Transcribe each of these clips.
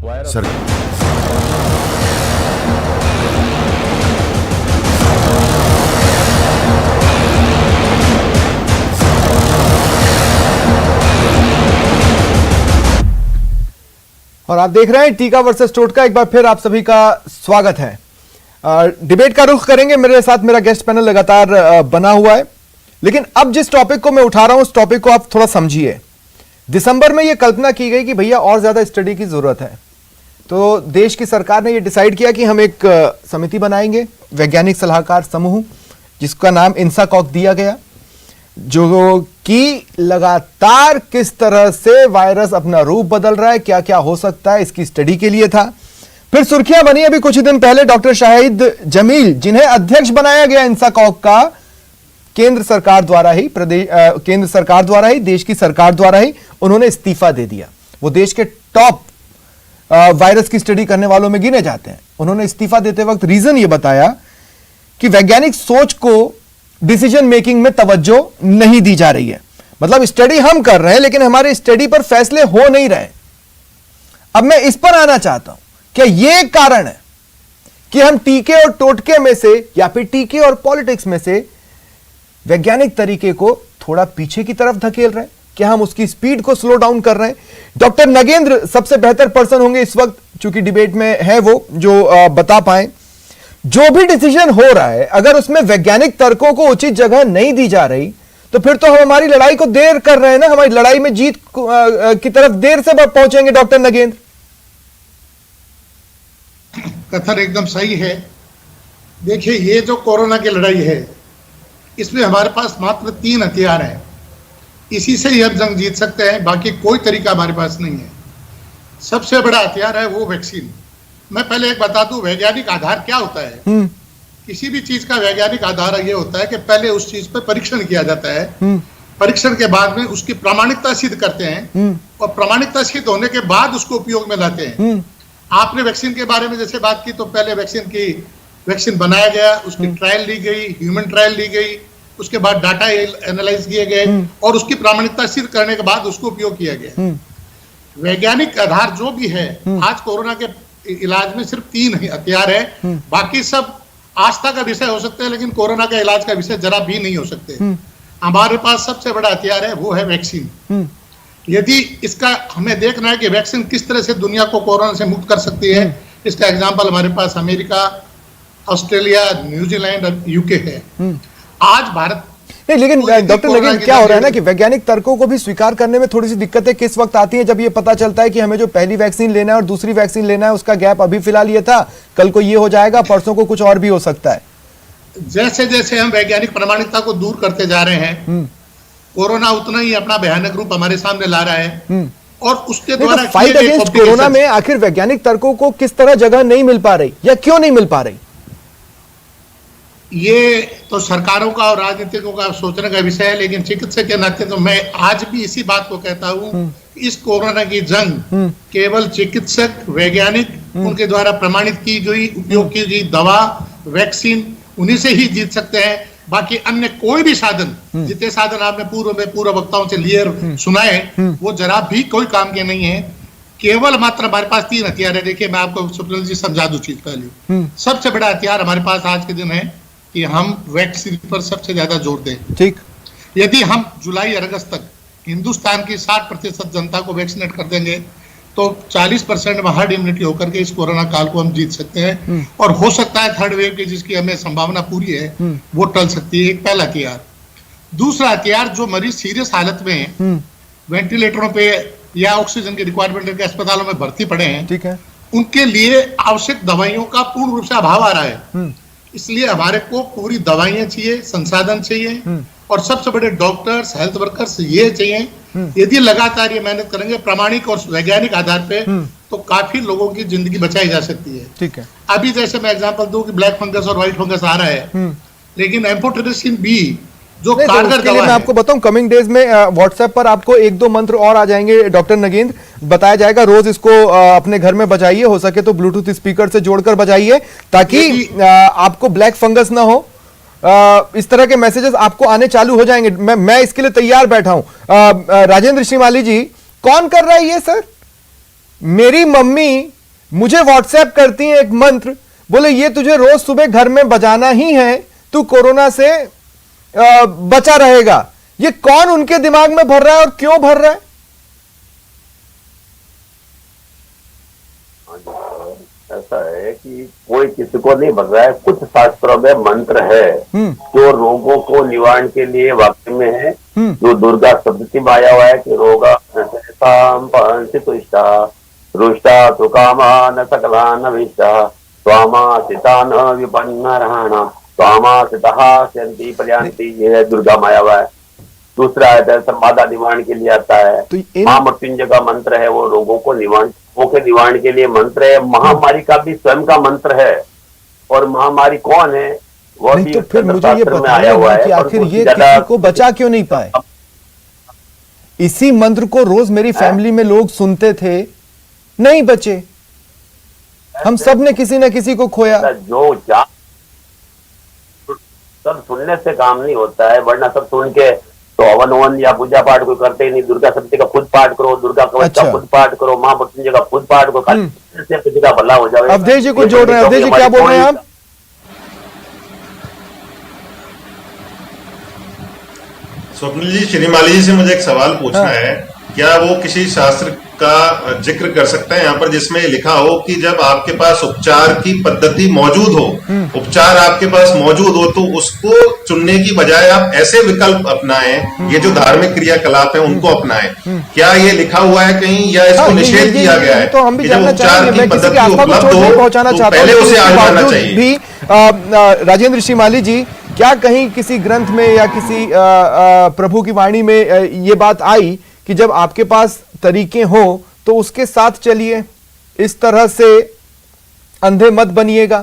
Sir और आप देख रहे हैं टीका वर्सेस टोटका। एक बार फिर आप सभी का स्वागत है। डिबेट का रुख करेंगे। मेरे साथ मेरा गेस्ट पैनल लगातार बना हुआ है, लेकिन अब जिस टॉपिक को मैं उठा रहा हूं उस टॉपिक को आप थोड़ा समझिए। दिसंबर में यह कल्पना की गई कि भैया और ज्यादा स्टडी की जरूरत है, तो देश की सरकार ने यह डिसाइड किया कि हम एक समिति बनाएंगे, वैज्ञानिक सलाहकार समूह, जिसका नाम इंसाकॉक दिया गया, जो कि लगातार किस तरह से वायरस अपना रूप बदल रहा है, क्या क्या हो सकता है, इसकी स्टडी के लिए था। फिर सुर्खियां बनी अभी कुछ ही दिन पहले डॉक्टर शाहिद जमील, जिन्हें अध्यक्ष बनाया गया इंसाकॉक का केंद्र सरकार द्वारा ही, केंद्र सरकार द्वारा ही, देश की सरकार द्वारा ही, उन्होंने इस्तीफा दे दिया। वो देश के टॉप वायरस की स्टडी करने वालों में गिने जाते हैं। उन्होंने इस्तीफा देते वक्त रीजन ये बताया कि वैज्ञानिक सोच को डिसीजन मेकिंग में तवज्जो नहीं दी जा रही है। मतलब स्टडी हम कर रहे हैं लेकिन हमारे स्टडी पर फैसले हो नहीं रहे। अब मैं इस पर आना चाहता हूं, क्या यह कारण है कि हम टीके और टोटके में से, या फिर टीके और पॉलिटिक्स में से वैज्ञानिक तरीके को थोड़ा पीछे की तरफ धकेल रहे हैं? क्या हम उसकी स्पीड को स्लो डाउन कर रहे हैं? डॉक्टर नगेंद्र सबसे बेहतर पर्सन होंगे इस वक्त, चूंकि डिबेट में है वो, जो बता पाए जो भी डिसीजन हो रहा है, अगर उसमें वैज्ञानिक तर्कों को उचित जगह नहीं दी जा रही तो फिर तो हम हमारी लड़ाई को देर कर रहे हैं ना, हमारी लड़ाई में जीत की तरफ देर से पहुंचेंगे। डॉक्टर नगेंद्र, कथन एकदम सही है। देखिए, ये जो कोरोना की लड़ाई है, इसमें हमारे पास मात्र 3 हथियार हैं। इसी से ही हम जंग जीत सकते हैं, बाकी कोई तरीका हमारे पास नहीं है। सबसे बड़ा हथियार है वो वैक्सीन। मैं पहले एक बता दूं, वैज्ञानिक आधार क्या होता है। किसी भी चीज का वैज्ञानिक आधार ये होता है कि पहले उस चीज पर परीक्षण किया जाता है, परीक्षण के बाद में उसकी प्रामाणिकता सिद्ध करते हैं, और प्रामाणिकता सिद्ध होने के बाद उसको उपयोग में लाते हैं। आपने वैक्सीन के बारे में जैसे बात की, तो पहले वैक्सीन बनाया गया, उसकी ट्रायल ली गई, ह्यूमन ट्रायल ली गई, उसके बाद डाटा एनालाइज किए गए, और उसकी प्रामाणिकता सिद्ध करने के बाद उसको उपयोग किया गया। वैज्ञानिक आधार जो भी है, आज कोरोना के इलाज में सिर्फ 3 हथियार है। बाकी सब आस्था का विषय हो सकते हैं, लेकिन कोरोना का इलाज का विषय जरा भी नहीं हो सकते। हमारे पास सबसे बड़ा हथियार है वो है वैक्सीन। यदि इसका हमें देखना है कि वैक्सीन किस तरह से दुनिया को कोरोना से मुक्त कर सकती है, इसका एग्जांपल हमारे पास अमेरिका, ऑस्ट्रेलिया, न्यूजीलैंड और यूके है। आज भारत नहीं, लेकिन डॉक्टर नगेंद्र, क्या हो रहा है ना कि वैज्ञानिक तर्कों को भी स्वीकार करने में थोड़ी सी दिक्कतें किस वक्त आती हैं, जब ये पता चलता है कि हमें जो पहली वैक्सीन लेना है और दूसरी वैक्सीन लेना है उसका गैप अभी फिलहाल ये था, कल को ये हो जाएगा, परसों को कुछ और भी हो सकता है। जैसे जैसे हम वैज्ञानिक प्रामाणिकता को दूर करते जा रहे हैं, कोरोना उतना ही अपना भयानक रूप हमारे सामने ला रहा है। और उसके द्वारा फाइट अगेंस्ट कोरोना में आखिर वैज्ञानिक तर्कों को किस तरह जगह नहीं मिल पा रही, या क्यों नहीं मिल पा रही? ये तो सरकारों का और राजनीतिकों का सोचने का विषय है, लेकिन चिकित्सक के नाते तो मैं आज भी इसी बात को कहता हूं, इस कोरोना की जंग केवल चिकित्सक, वैज्ञानिक, उनके द्वारा प्रमाणित की गई, उपयोग की गई दवा, वैक्सीन, उन्हीं से ही जीत सकते हैं। बाकी अन्य कोई भी साधन, जितने साधन आपने पूर्व वक्ताओं से लिए सुनाए, वो जरा भी कोई काम के नहीं है। केवल मात्र हमारे पास 3 हथियार है। देखिए, मैं आपको सुप्रील जी समझा दूं चीज पहले। सबसे बड़ा हथियार हमारे पास आज के दिन है कि हम वैक्सीन पर सबसे ज्यादा जोर दें। ठीक, यदि हम जुलाई और अगस्त तक हिंदुस्तान की 60% जनता को वैक्सीनेट कर देंगे, तो 40% में हर्ड इम्यूनिटी होकर के इस कोरोना काल को हम जीत सकते हैं। और हो सकता है थर्ड वेव की, जिसकी हमें संभावना पूरी है, वो टल सकती है। एक पहला हथियार। दूसरा हथियार, जो मरीज सीरियस हालत में वेंटिलेटरों पे या ऑक्सीजन की रिक्वायरमेंट के अस्पतालों में भर्ती पड़े हैं, ठीक है, उनके लिए आवश्यक दवाइयों का पूर्ण रूप से अभाव आ रहा है। इसलिए हमारे को पूरी दवाइयां चाहिए, संसाधन चाहिए, और सबसे बड़े डॉक्टर्स, हेल्थ वर्कर्स ये चाहिए। यदि लगातार ये मेहनत करेंगे प्रामाणिक और वैज्ञानिक आधार पे, तो काफी लोगों की जिंदगी बचाई जा सकती है। ठीक है, अभी जैसे मैं एग्जांपल दूं कि ब्लैक फंगस और व्हाइट फंगस आ रहा है, लेकिन एम्फोटेरिसिन बी जो कारगर दवा है, मैं आपको बताऊं, कमिंग डेज में व्हाट्सएप पर आपको 1-2 मंत्र और आ जाएंगे डॉक्टर नगेंद्र, बताया जाएगा। रोज इसको अपने घर में बजाइए, हो सके तो ब्लूटूथ स्पीकर से जोड़कर बजाइए, ताकि आपको ब्लैक फंगस ना हो। इस तरह के मैसेजेस आपको आने चालू हो जाएंगे। मैं इसके लिए तैयार बैठा हूं। राजेंद्र श्रीमाली जी, कौन कर रहा है ये सर? मेरी मम्मी मुझे व्हाट्सएप करती हैं एक मंत्र, बोले ये तुझे रोज सुबह घर में बजाना ही है, तू कोरोना से बचा रहेगा। ये कौन उनके दिमाग में भर रहा है और क्यों भर रहा है? ऐसा है कि कोई किसी को नहीं भर रहा है। कुछ शास्त्रों में मंत्र है जो रोगों को निवारण के लिए वाक्य में है, जो दुर्गा शब्द में आया हुआ है कि रोगा रुष्टा सुकामा न सकला न विष्टा स्वामा सिता न विपन्न रहना स्वामा सिता शंति पर्यांति, ये दुर्गा माया हुआ है। दूसरा है बाधा निवारण के लिए आता है। तो महामृत्युंजय का मंत्र है, वो रोगों को निवारण के लिए मंत्र है। महामारी का भी स्वयं का मंत्र है। और महामारी कौन है वो नहीं, भी तो फिर मुझे ये बताइए कि आखिर ये किसी को बचा क्यों नहीं पाए? इसी मंत्र को रोज मेरी फैमिली में लोग सुनते थे, नहीं बचे। हम सब ने किसी न किसी को खोया। जो सब सुनने से काम नहीं होता है, वरना सब सुन के तो हवन या पूजा पाठ कोई करते ही नहीं। दुर्गा सप्तमी का खुद पाठ करो, दुर्गा कवच का खुद पाठ करो, मां मृत्युंजय का खुद पाठ करो, किसी का भला हो जाए। अवधेश जी को जोड़ रहे हैं। अवधेश जी क्या बोल रहे हैं आप? स्वप्निल जी, श्रीमाली जी से मुझे एक सवाल पूछना है। क्या वो किसी शास्त्र का जिक्र कर सकते हैं यहाँ पर जिसमें लिखा हो कि जब आपके पास उपचार की पद्धति मौजूद हो, उपचार आपके पास मौजूद हो, तो उसको चुनने की बजाय आप ऐसे विकल्प अपनाएं, ये जो धार्मिक क्रियाकलाप है उनको अपनाएं? क्या ये लिखा हुआ है कहीं या इसको निषेध किया गया है? तो हम भी जब उपचार की पद्धति उपलब्ध हो तो पहले उसे आजमाना चाहिए। राजेंद्र श्रीमाली जी, क्या कहीं किसी ग्रंथ में या किसी प्रभु की वाणी में ये बात आई कि जब आपके पास तरीके हो तो उसके साथ चलिए, इस तरह से अंधे मत बनिएगा?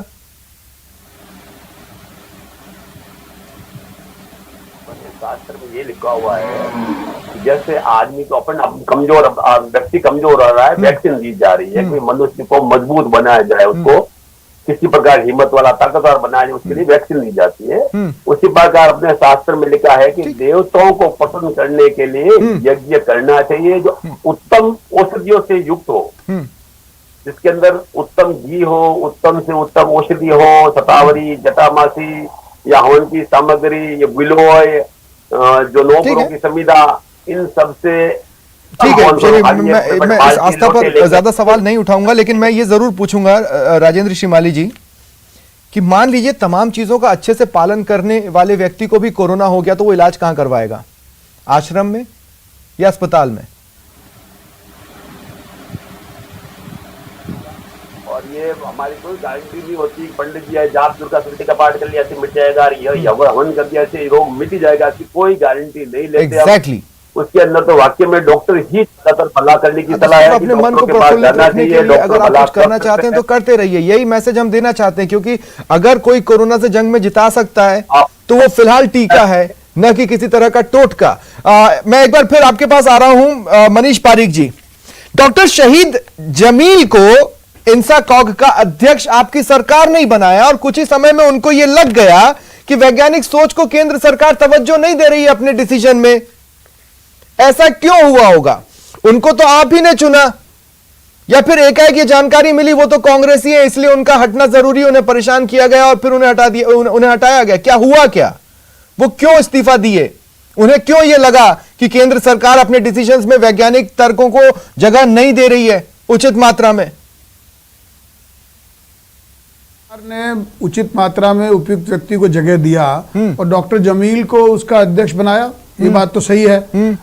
शास्त्र में ये लिखा हुआ है जैसे आदमी को अपन कमजोर व्यक्ति कमजोर हो रहा है, वैक्सीन दी जा रही है कि मनुष्य को मजबूत बनाया जाए, उसको किसी प्रकार हिम्मत वाला ताकतवर बनाने, उसके लिए वैक्सीन ली जाती है। उसी प्रकार अपने शास्त्र में लिखा है कि देवताओं को प्रसन्न करने के लिए यज्ञ करना चाहिए जो उत्तम औषधियों से युक्त हो, जिसके अंदर उत्तम घी हो, उत्तम से उत्तम औषधि हो, शतावरी, जटामासी या हवन की सामग्री, ये विलोय, जो नौकरों की संविदा, इन सबसे ठीक है। चलिए, मैं इस आस्था पर ज्यादा सवाल नहीं उठाऊंगा, लेकिन मैं ये जरूर पूछूंगा राजेंद्र श्रीमाली जी कि मान लीजिए तमाम चीजों का अच्छे से पालन करने वाले व्यक्ति को भी कोरोना हो गया, तो वो इलाज कहां करवाएगा? आश्रम में या अस्पताल में? और ये हमारी कोई गारंटी नहीं होती। पंडित जी जाप दुर्गा सप्तमी का पाठ कर लिया ऐसे मिट जाएगा, हवन कर दिया ऐसे रोग मिट जाएगा, ऐसी कोई गारंटी नहीं लेते। एग्जैक्टली। उसके अंदर तो वाक्य में डॉक्टर ही भला करने की सलाह है। अपने मन को प्रफुल्लित रखने के लिए अगर आप कुछ करना चाहते हैं तो करते रहिए, यही मैसेज हम देना चाहते हैं। क्योंकि अगर कोई कोरोना से जंग में जिता सकता है तो वो फिलहाल टीका है, न कि किसी तरह का टोटका। मैं एक बार फिर आपके पास आ रहा हूं, मनीष पारीक जी। डॉक्टर शहीद जमील को इंसाकॉग का अध्यक्ष आपकी सरकार नहीं बनाया और कुछ ही समय में उनको यह लग गया कि वैज्ञानिक सोच को केंद्र सरकार तवज्जो नहीं दे रही है अपने डिसीजन में। ऐसा क्यों हुआ होगा? उनको तो आप ही ने चुना, या फिर एकाएक ये जानकारी मिली वो तो कांग्रेसी है इसलिए उनका हटना जरूरी, उन्हें परेशान किया गया और फिर उन्हें हटाया गया? क्या हुआ? क्या वो क्यों इस्तीफा दिए? उन्हें क्यों यह लगा कि केंद्र सरकार अपने डिसीजंस में वैज्ञानिक तर्कों को जगह नहीं दे रही है उचित मात्रा में? ने उचित मात्रा में उपयुक्त व्यक्ति को जगह दिया और डॉक्टर जमील को उसका अध्यक्ष बनाया, ये बात तो सही है।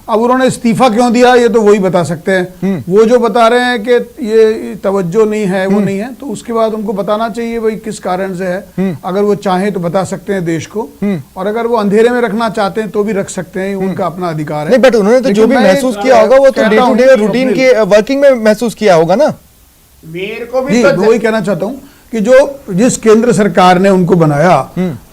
अब उन्होंने इस्तीफा क्यों दिया ये तो वही बता सकते हैं। वो जो बता रहे हैं कि ये तवज्जो नहीं है, वो नहीं है, तो उसके बाद उनको बताना चाहिए भाई किस कारण से है। अगर वो चाहें तो बता सकते हैं देश को, और अगर वो अंधेरे में रखना चाहते हैं तो भी रख सकते हैं, उनका अपना अधिकार है। नहीं, बट उन्होंने तो जो भी महसूस किया होगा वो तो डे टू डे रूटीन के वर्किंग में महसूस किया होगा ना। मेरे को भी वही कहना चाहता हूँ कि जिस केंद्र सरकार ने उनको बनाया,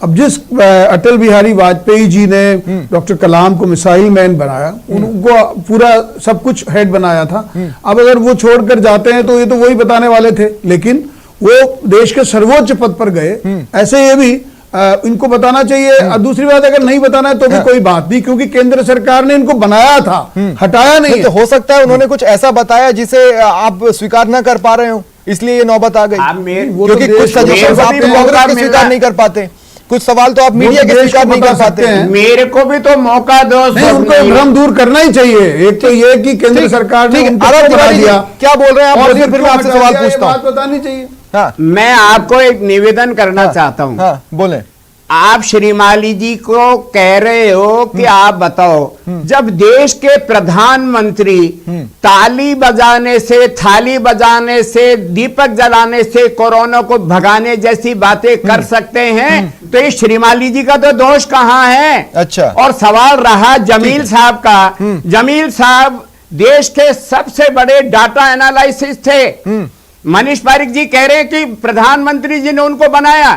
अब जिस अटल बिहारी वाजपेयी जी ने डॉक्टर कलाम को मिसाइल मैन बनाया, उनको पूरा सब कुछ हेड बनाया था। अब अगर वो छोड़कर जाते हैं तो ये तो वही बताने वाले थे, लेकिन वो देश के सर्वोच्च पद पर गए। ऐसे ये भी इनको बताना चाहिए। और दूसरी बात, अगर नहीं बताना है तो भी कोई बात नहीं, क्योंकि केंद्र सरकार ने इनको बनाया था, हटाया नहीं। तो हो सकता है उन्होंने कुछ ऐसा बताया जिसे आप स्वीकार ना कर पा रहे हो। इसलिए ये नौबत आ गई? वो तो क्योंकि कुछ सजेशन आप कांग्रेस के स्वीकार नहीं कर पाते, कुछ सवाल तो आप मीडिया के स्वीकार नहीं कर पाते हैं। मेरे को भी तो मौका दो। उनको भ्रम दूर करना ही चाहिए। एक तो ये कि केंद्र सरकार ने क्या बोल रहे हैं आप, बोलिए, फिर मैं आपसे सवाल पूछता हूँ। बात बतानी चाहिए। हाँ, मैं आपको एक निवेदन करना चाहता हूँ। हाँ, बोले। आप श्रीमाली जी को कह रहे हो कि आप बताओ, जब देश के प्रधानमंत्री ताली बजाने से, थाली बजाने से, दीपक जलाने से कोरोना को भगाने जैसी बातें कर सकते हैं, तो ये श्रीमाली जी का तो दोष कहां है? अच्छा। और सवाल रहा जमील साहब का। जमील साहब देश के सबसे बड़े डाटा एनालिसिस थे। मनीष पारिक जी कह रहे हैं कि प्रधानमंत्री जी ने उनको बनाया।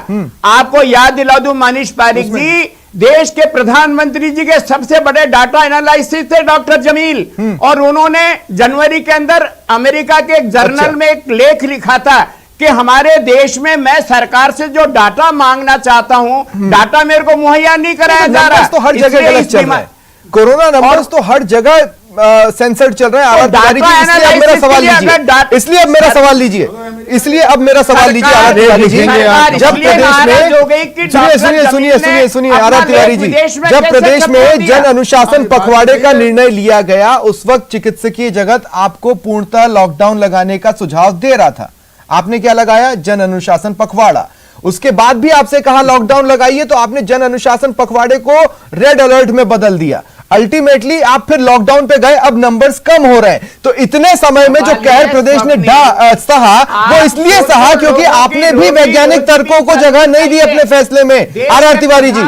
आपको याद दिला दूं, मनीष पारिक जी देश के प्रधानमंत्री जी के सबसे बड़े डाटा एनालिसिस थे डॉक्टर जमील, और उन्होंने जनवरी के अंदर अमेरिका के एक जर्नल में एक लेख लिखा था कि हमारे देश में मैं सरकार से जो डाटा मांगना चाहता हूं, डाटा मेरे को मुहैया नहीं कराया जा रहा। तो हर जगह गलत चल रहा है, कोरोना नंबर्स तो हर जगह सेंसर्ड चल रहे हैं। इसलिए अब मेरा सवाल लीजिए, इसलिए अब मेरा सवाल लीजिए, इसलिए अब मेरा सवाल लीजिए आर तिवारी जी। जब प्रदेश में सुनिए आर तिवारी जी, जब प्रदेश में जन अनुशासन पखवाड़े का निर्णय लिया गया, उस वक्त चिकित्सकीय जगत आपको पूर्णतः लॉकडाउन लगाने का सुझाव दे रहा था। आपने क्या लगाया? जन अनुशासन पखवाड़ा। उसके बाद भी आपसे कहा लॉकडाउन लगाइए, तो आपने जन अनुशासन पखवाड़े को रेड अलर्ट में बदल दिया। अल्टीमेटली आप फिर लॉकडाउन पे गए, अब नंबर्स कम हो रहे हैं। तो इतने समय में जो कहर प्रदेश ने सहा, वो इसलिए सहा क्योंकि आपने भी वैज्ञानिक तर्कों को जगह नहीं दी अपने फैसले में। आर तिवारी जी,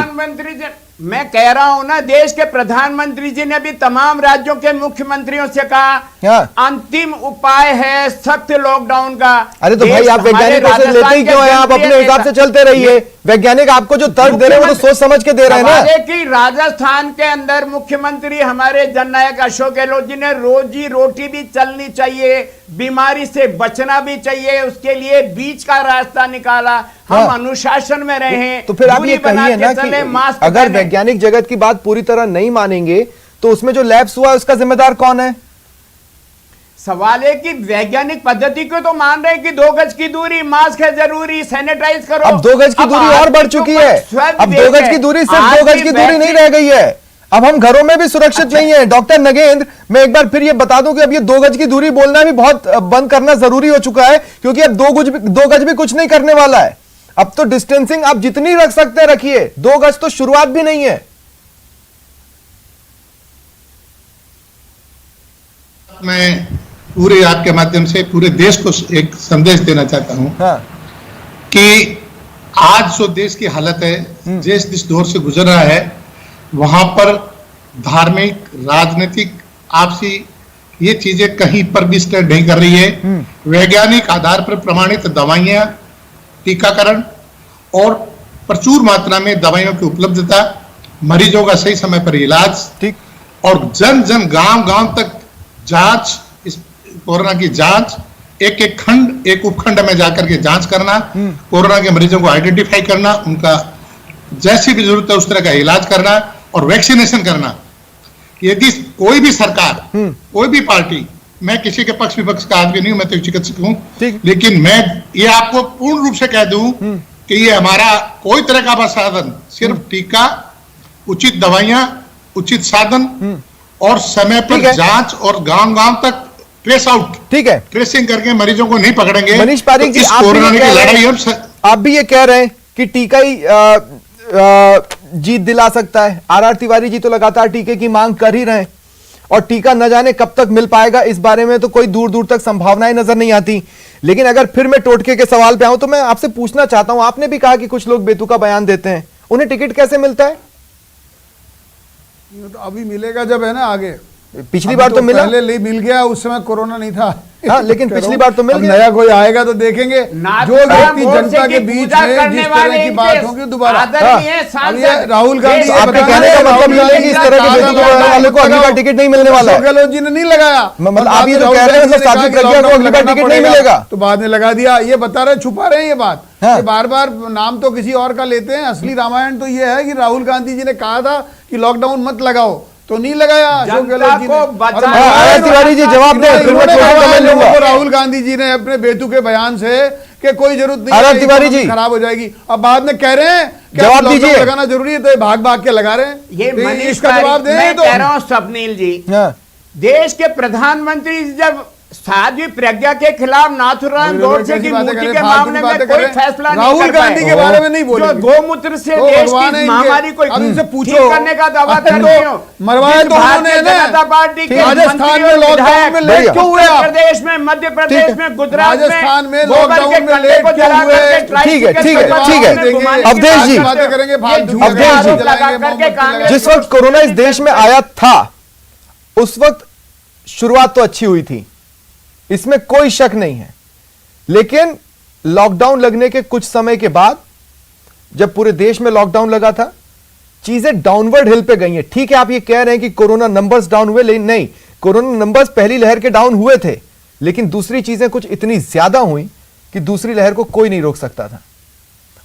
मैं कह रहा हूं ना, देश के प्रधानमंत्री जी ने भी तमाम राज्यों के मुख्यमंत्रियों से कहा अंतिम उपाय है सख्त लॉकडाउन का। अरे तो भाई आप वैज्ञानिकों से लेते ही क्यों हैं? आप अपने हिसाब से चलते रहिए। वैज्ञानिक आपको जो तर्क दे रहे हैं वो तो सोच समझ के दे रहे हैं ना। कि राजस्थान के अंदर मुख्यमंत्री हमारे जननायक अशोक गहलोत जी ने रोजी रोटी भी चलनी चाहिए, बीमारी से बचना भी चाहिए, उसके लिए बीच का रास्ता निकाला। हम अनुशासन में रहे। तो फिर आप ये कहिए ना कि अगर वैज्ञानिक जगत की बात पूरी तरह नहीं मानेंगे तो उसमें जो लैप्स हुआ उसका जिम्मेदार कौन है? सवाल है कि वैज्ञानिक पद्धति को तो मान रहे हैं कि 2 गज की दूरी, मास्क है जरूरी, सैनिटाइज करो। अब 2 गज की दूरी और बढ़ चुकी है। अब 2 गज की दूरी सिर्फ 2 गज की दूरी नहीं रह गई है, अब हम घरों में भी सुरक्षित नहीं है। डॉक्टर नगेंद्र, मैं एक बार फिर ये बता दूं कि अब ये 2 गज की दूरी बोलना भी बहुत बंद करना जरूरी हो चुका है, क्योंकि अब 2 गज भी कुछ नहीं करने वाला है। अब तो डिस्टेंसिंग आप जितनी रख सकते हैं रखिए, 2 गज तो शुरुआत भी नहीं है। मैं पूरे आपके माध्यम से पूरे देश को एक संदेश देना चाहता हूं। हाँ। कि आज जो देश की हालत है, देश जिस दौर से गुजर रहा है, वहां पर धार्मिक, राजनीतिक, आपसी ये चीजें कहीं पर भी स्टैंड नहीं कर रही है। वैज्ञानिक आधार पर प्रमाणित दवाइयां, टीकाकरण और प्रचुर मात्रा में दवाइयों की उपलब्धता, मरीजों का सही समय पर इलाज, ठीक, और जन जन गांव तक जांच, इस कोरोना की जांच, एक खंड, एक उपखंड में जाकर के जांच करना, कोरोना के मरीजों को आइडेंटिफाई करना, उनका जैसी भी जरूरत है उस तरह का इलाज करना और वैक्सीनेशन करना। यदि कोई भी सरकार, कोई भी पार्टी, मैं किसी के पक्ष विपक्ष का आदमी नहीं हूं, मैं तो चिकित्सक हूं, लेकिन मैं ये आपको पूर्ण रूप से कह दूं कि ये हमारा कोई तरह का साधन, सिर्फ टीका, उचित दवाइयां, उचित साधन और समय पर जांच और गांव तक ट्रेस आउट, ठीक है, ट्रेसिंग करके मरीजों को नहीं पकड़ेंगे। मनीष पारिक जी, आप भी ये कह रहे हैं कि टीका ही जीत दिला सकता है। आर तिवारी जी तो लगातार टीके की मांग कर ही रहे हैं, और टीका न जाने कब तक मिल पाएगा इस बारे में तो कोई दूर दूर तक संभावनाएं नजर नहीं आती। लेकिन अगर फिर मैं टोटके के सवाल पे आऊं तो मैं आपसे पूछना चाहता हूं, आपने भी कहा कि कुछ लोग बेतुका बयान देते हैं, उन्हें टिकट कैसे मिलता है? तो अभी मिलेगा जब, है ना, आगे। पिछली बार तो मिला, पहले मिल गया, उस समय कोरोना नहीं था। हाँ, लेकिन पिछली बार तो मिल गया। नया कोई आएगा तो देखेंगे, जो व्यक्ति जनता के बीच में जिस तरह की बात होगी दोबारा। राहुल गांधी, आपके कहने का मतलब ये है कि इस तरह के बेतुका वाले को अगली बार टिकट नहीं मिलने वाला है। गहलोत जी ने नहीं लगाया, मतलब आप ये तो कह रहे हैं साध्वी प्रज्ञा को अगली बार टिकट नहीं मिलेगा, तो बाद में लगा दिया। ये बता रहे, छुपा रहे हैं ये बात। बार बार नाम तो किसी और का लेते हैं। असली रामायण तो ये है कि राहुल गांधी जी ने कहा था कि लॉकडाउन मत लगाओ, तो नहीं लगाया अशोक जनता गहलोत जी को ने। बचाना और है। आरएस तिवारी जी जवाब दें, फिर मैं इन्होंने क्वेश्चन कहा कमेंट लोगों लूंगा। को राहुल गांधी जी ने अपने बेतुके बयान से कि कोई जरूरत नहीं आरएस है, तिवारी इकोनॉमी जी। खराब हो जाएगी, अब बाद में कह रहे हैं कि जवाब अब लॉकडाउन दीजिए। लगाना जरूरी है, तो ये भाग भाग के लगा रहे हैं। ये तो मनीष इसका जवाब पारिक, दें मैं तो कह रहा हूं स्वप्निल जी, हाँ, देश के प्रधानमंत्री जब साध्वी प्रज्ञा के खिलाफ नाथुराम गोडसे की मूर्ति के मामले में कोई फैसला नहीं राहुल कर पाए, गांधी के बारे में नहीं बोले, जो गोमूत्र से तो देश भगवान है की इनके। महामारी को अब इनसे पूछो, ठीक करने का दावा अब तो करते हो। मरवाए जिस तो उन्होंने भारतीय ना, जनता पार्टी के राजस्थान मंत्री में और लॉकडाउन विधायक में लेट क्यों हुए उत्तर आप? प्रदेश में, मध्य प्रदेश ठीक है। में, गुजरात में राजस्थान में गोबर लॉकडाउन के में कंडे लेट को क्यों जला हुए? करके ठीक है, ट्राइसिकल ठीक है, पर ठीक है। में घुमाने की अवधेश बात जी, करते हो। बातें करेंगे, ये फालतू झूठे अवधेश जी, आरोप लगा जलाएंगे, करके मोमबत्ती कांग्रेस जिस वक्त कोरोना इस देश में आया था उस वक्त शुरुआत तो अच्छी हुई थी, इसमें कोई शक नहीं है, लेकिन लॉकडाउन लगने के कुछ समय के बाद जब पूरे देश में लॉकडाउन लगा था, चीजें डाउनवर्ड हिल पे गई हैं। ठीक है, आप ये कह रहे हैं कि कोरोना नंबर्स डाउन हुए, लेकिन नहीं, कोरोना नंबर्स पहली लहर के डाउन हुए थे, लेकिन दूसरी चीजें कुछ इतनी ज्यादा हुई कि दूसरी लहर को कोई नहीं रोक सकता था।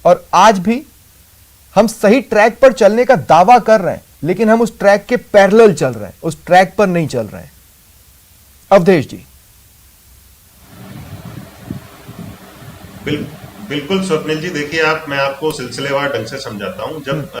और आज भी हम सही ट्रैक पर चलने का दावा कर रहे हैं, लेकिन हम उस ट्रैक के पैरेलल चल रहे हैं, उस ट्रैक पर नहीं चल रहे हैं। अवधेश जी। बिल्कुल स्वप्निल जी, देखिए मैं आपको सिलसिलेवार ढंग से समझाता हूं। जब